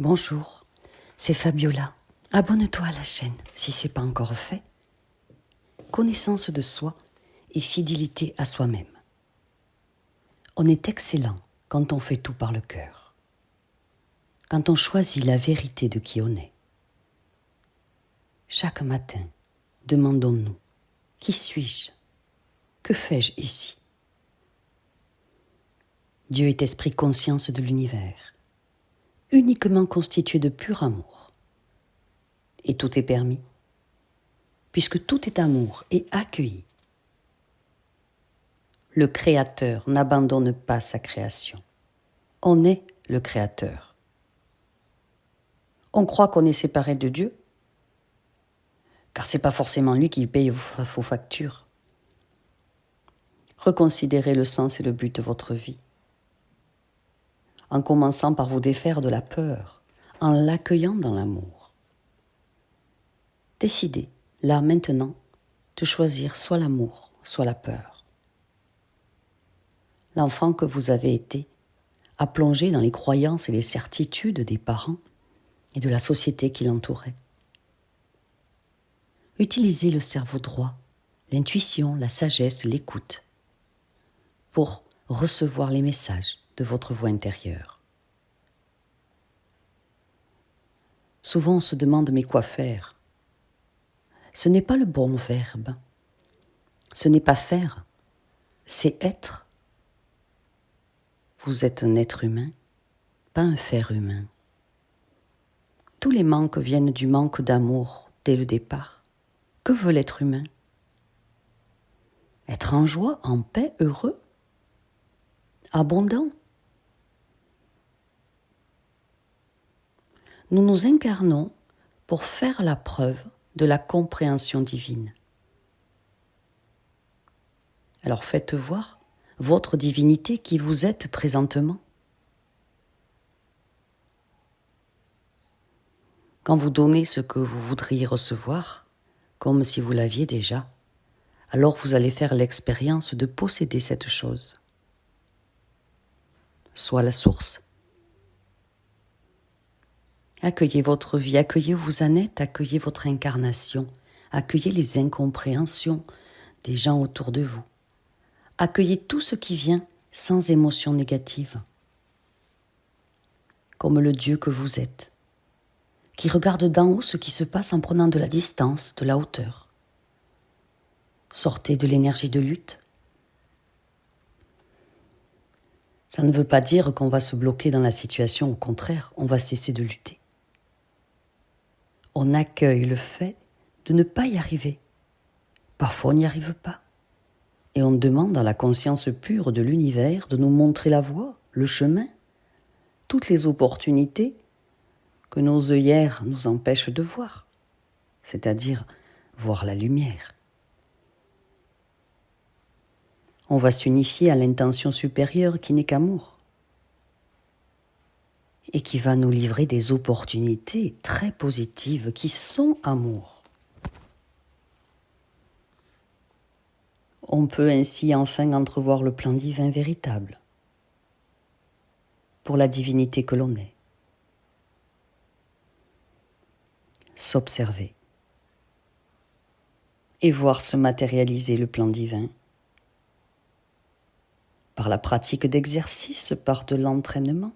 Bonjour, c'est Fabiola. Abonne-toi à la chaîne si ce n'est pas encore fait. Connaissance de soi et fidélité à soi-même. On est excellent quand on fait tout par le cœur. Quand on choisit la vérité de qui on est. Chaque matin, demandons-nous, qui suis-je? Que fais-je ici? Dieu est esprit conscience de l'univers, uniquement constitué de pur amour. Et tout est permis, puisque tout est amour et accueilli. Le Créateur n'abandonne pas sa création. On est le Créateur. On croit qu'on est séparé de Dieu, car ce n'est pas forcément lui qui paye vos factures. Reconsidérez le sens et le but de votre vie, en commençant par vous défaire de la peur, en l'accueillant dans l'amour. Décidez, là, maintenant, de choisir soit l'amour, soit la peur. L'enfant que vous avez été a plongé dans les croyances et les certitudes des parents et de la société qui l'entourait. Utilisez le cerveau droit, l'intuition, la sagesse, l'écoute, pour recevoir les messages de votre voix intérieure. Souvent on se demande mais quoi faire? Ce n'est pas le bon verbe. Ce n'est pas faire, c'est être. Vous êtes un être humain, pas un faire humain. Tous les manques viennent du manque d'amour dès le départ. Que veut l'être humain? Être en joie, en paix, heureux, abondant. Nous nous incarnons pour faire la preuve de la compréhension divine. Alors faites voir votre divinité qui vous êtes présentement. Quand vous donnez ce que vous voudriez recevoir, comme si vous l'aviez déjà, alors vous allez faire l'expérience de posséder cette chose. Soit la source. Accueillez votre vie, accueillez où vous en êtes, accueillez votre incarnation, accueillez les incompréhensions des gens autour de vous. Accueillez tout ce qui vient sans émotion négative, comme le Dieu que vous êtes, qui regarde d'en haut ce qui se passe en prenant de la distance, de la hauteur. Sortez de l'énergie de lutte. Ça ne veut pas dire qu'on va se bloquer dans la situation, au contraire, on va cesser de lutter. On accueille le fait de ne pas y arriver. Parfois on n'y arrive pas. Et on demande à la conscience pure de l'univers de nous montrer la voie, le chemin, toutes les opportunités que nos œillères nous empêchent de voir, c'est-à-dire voir la lumière. On va s'unifier à l'intention supérieure qui n'est qu'amour et qui va nous livrer des opportunités très positives qui sont amour. On peut ainsi enfin entrevoir le plan divin véritable pour la divinité que l'on est. S'observer et voir se matérialiser le plan divin par la pratique d'exercice, par de l'entraînement.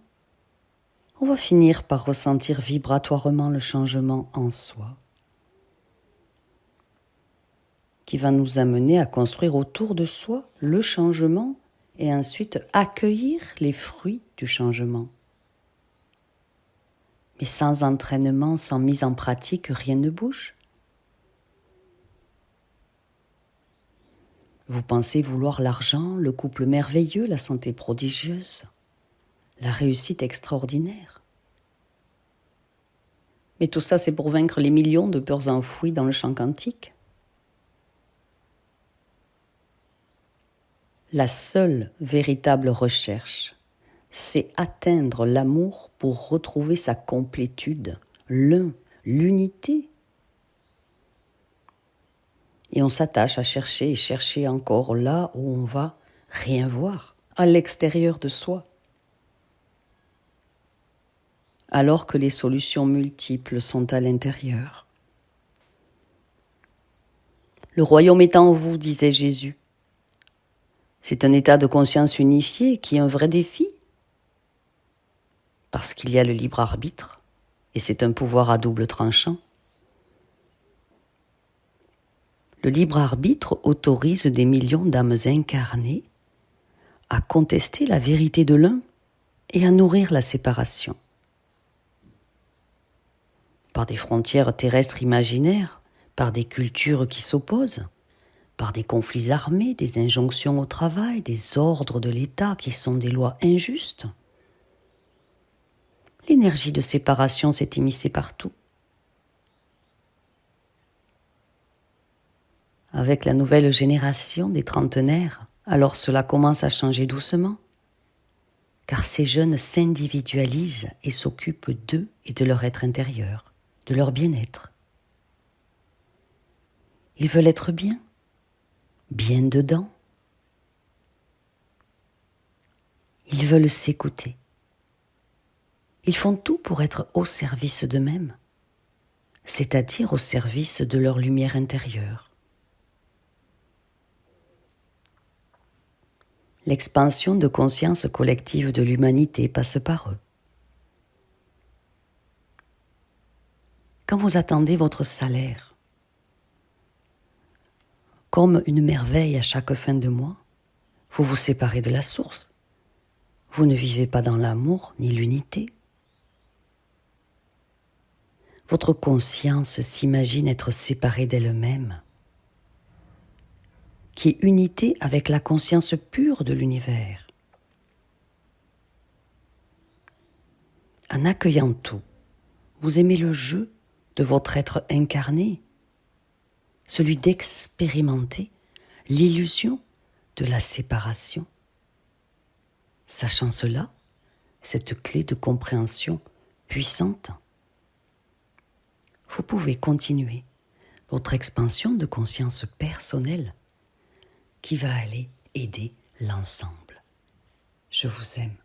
On va finir par ressentir vibratoirement le changement en soi qui va nous amener à construire autour de soi le changement et ensuite accueillir les fruits du changement. Mais sans entraînement, sans mise en pratique, rien ne bouge. Vous pensez vouloir l'argent, le couple merveilleux, la santé prodigieuse, la réussite extraordinaire. Mais tout ça, c'est pour vaincre les millions de peurs enfouies dans le champ quantique. La seule véritable recherche, c'est atteindre l'amour pour retrouver sa complétude, l'unité. Et on s'attache à chercher et chercher encore là où on va rien voir, à l'extérieur de soi. alors que les solutions multiples sont à l'intérieur. Le royaume est en vous, disait Jésus. C'est un état de conscience unifié qui est un vrai défi, parce qu'il y a le libre arbitre, et c'est un pouvoir à double tranchant. Le libre arbitre autorise des millions d'âmes incarnées à contester la vérité de l'un et à nourrir la séparation. Par des frontières terrestres imaginaires, par des cultures qui s'opposent, par des conflits armés, des injonctions au travail, des ordres de l'État qui sont des lois injustes. L'énergie de séparation s'est émissée partout. Avec la nouvelle génération des trentenaires, alors cela commence à changer doucement, car ces jeunes s'individualisent et s'occupent d'eux et de leur être intérieur, de leur bien-être. Ils veulent être bien, bien dedans. Ils veulent s'écouter. Ils font tout pour être au service d'eux-mêmes, c'est-à-dire au service de leur lumière intérieure. L'expansion de conscience collective de l'humanité passe par eux. Quand vous attendez votre salaire, comme une merveille à chaque fin de mois, vous vous séparez de la source. Vous ne vivez pas dans l'amour ni l'unité. Votre conscience s'imagine être séparée d'elle-même, qui est unité avec la conscience pure de l'univers. En accueillant tout, vous aimez le jeu de votre être incarné, celui d'expérimenter l'illusion de la séparation. Sachant cela, cette clé de compréhension puissante, vous pouvez continuer votre expansion de conscience personnelle qui va aller aider l'ensemble. Je vous aime.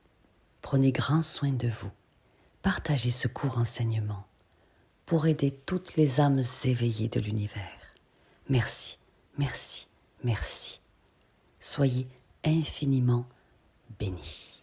Prenez grand soin de vous. Partagez ce court enseignement pour aider toutes les âmes éveillées de l'univers. Merci, merci, merci. Soyez infiniment bénis.